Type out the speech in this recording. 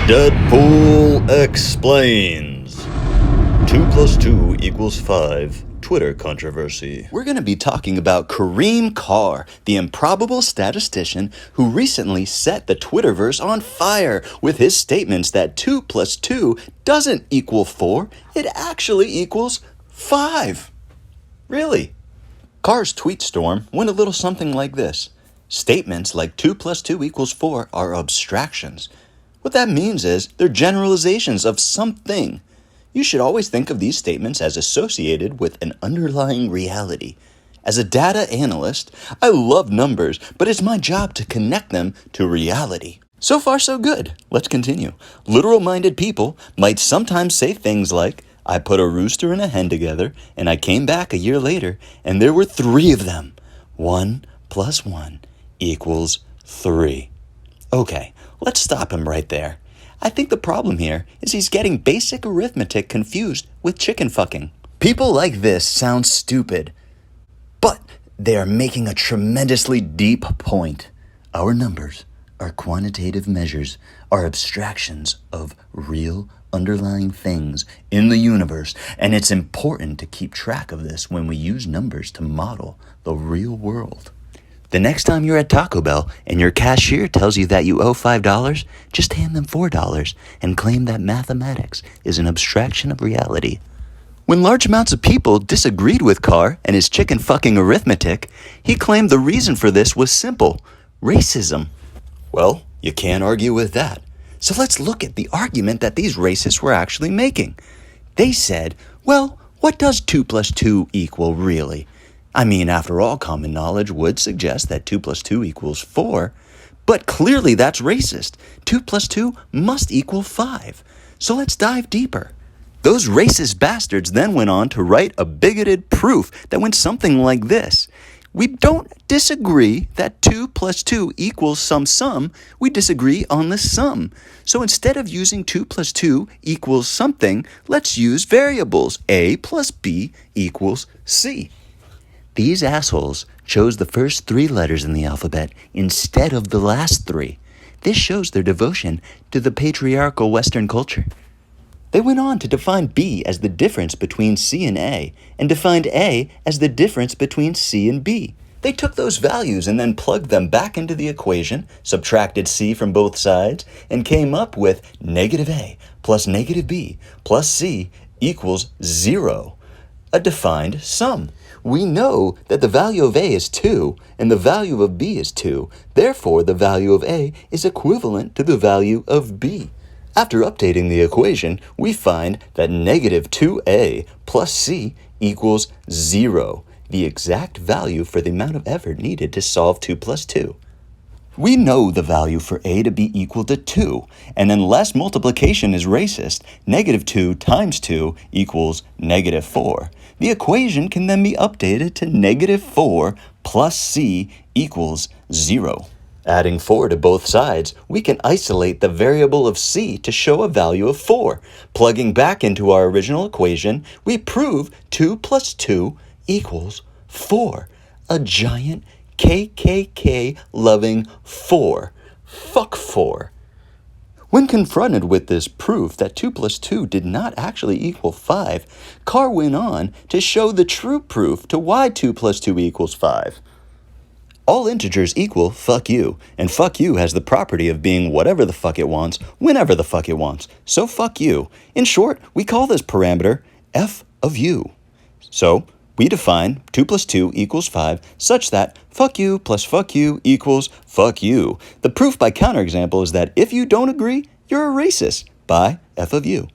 Deadpool explains. 2 plus 2 equals 5. Twitter controversy. We're going to be talking about Kareem Carr, the improbable statistician who recently set the Twitterverse on fire with his statements that 2 plus 2 doesn't equal 4, it actually equals 5. Really? Carr's tweet storm went a little something like this. Statements like 2 plus 2 equals 4 are abstractions. What that means is they're generalizations of something. You should always think of these statements as associated with an underlying reality. As a data analyst, I love numbers, but it's my job to connect them to reality. So far, so good. Let's continue. Literal-minded people might sometimes say things like, I put a rooster and a hen together, and I came back a year later, and there were 3 of them. 1 plus 1 equals 3. Okay, let's stop him right there. I think the problem here is he's getting basic arithmetic confused with chicken fucking. People like this sound stupid, but they are making a tremendously deep point. Our numbers, our quantitative measures, are abstractions of real underlying things in the universe, and it's important to keep track of this when we use numbers to model the real world. The next time you're at Taco Bell and your cashier tells you that you owe $5, just hand them $4 and claim that mathematics is an abstraction of reality. When large amounts of people disagreed with Carr and his chicken fucking arithmetic, he claimed the reason for this was simple: racism. Well, you can't argue with that. So let's look at the argument that these racists were actually making. They said, well, what does 2 plus 2 equal really? I mean, after all, common knowledge would suggest that 2 plus 2 equals 4, but clearly that's racist. 2 plus 2 must equal 5. So let's dive deeper. Those racist bastards then went on to write a bigoted proof that went something like this. We don't disagree that 2 plus 2 equals some sum, we disagree on the sum. So instead of using 2 plus 2 equals something, let's use variables. A plus B equals C. These assholes chose the first 3 letters in the alphabet instead of the last 3. This shows their devotion to the patriarchal Western culture. They went on to define B as the difference between C and A, and defined A as the difference between C and B. They took those values and then plugged them back into the equation, subtracted C from both sides, and came up with negative A plus negative B plus C equals 0, a defined sum. We know that the value of A is 2 and the value of B is 2. Therefore, the value of A is equivalent to the value of B. After updating the equation, we find that negative 2A plus C equals 0, the exact value for the amount of effort needed to solve 2 plus 2. We know the value for A to be equal to 2, and unless multiplication is racist, negative 2 times 2 equals negative 4. The equation can then be updated to negative 4 plus C equals 0. Adding 4 to both sides, we can isolate the variable of C to show a value of 4. Plugging back into our original equation, we prove 2 plus 2 equals 4. A giant KKK-loving 4. Fuck 4. When confronted with this proof that 2 plus 2 did not actually equal 5, Carr went on to show the true proof to why 2 plus 2 equals 5. All integers equal fuck you, and fuck you has the property of being whatever the fuck it wants, whenever the fuck it wants. So fuck you. In short, we call this parameter f of u. So we define 2 plus 2 equals 5 such that fuck you plus fuck you equals fuck you. The proof by counterexample is that if you don't agree, you're a racist by f of u.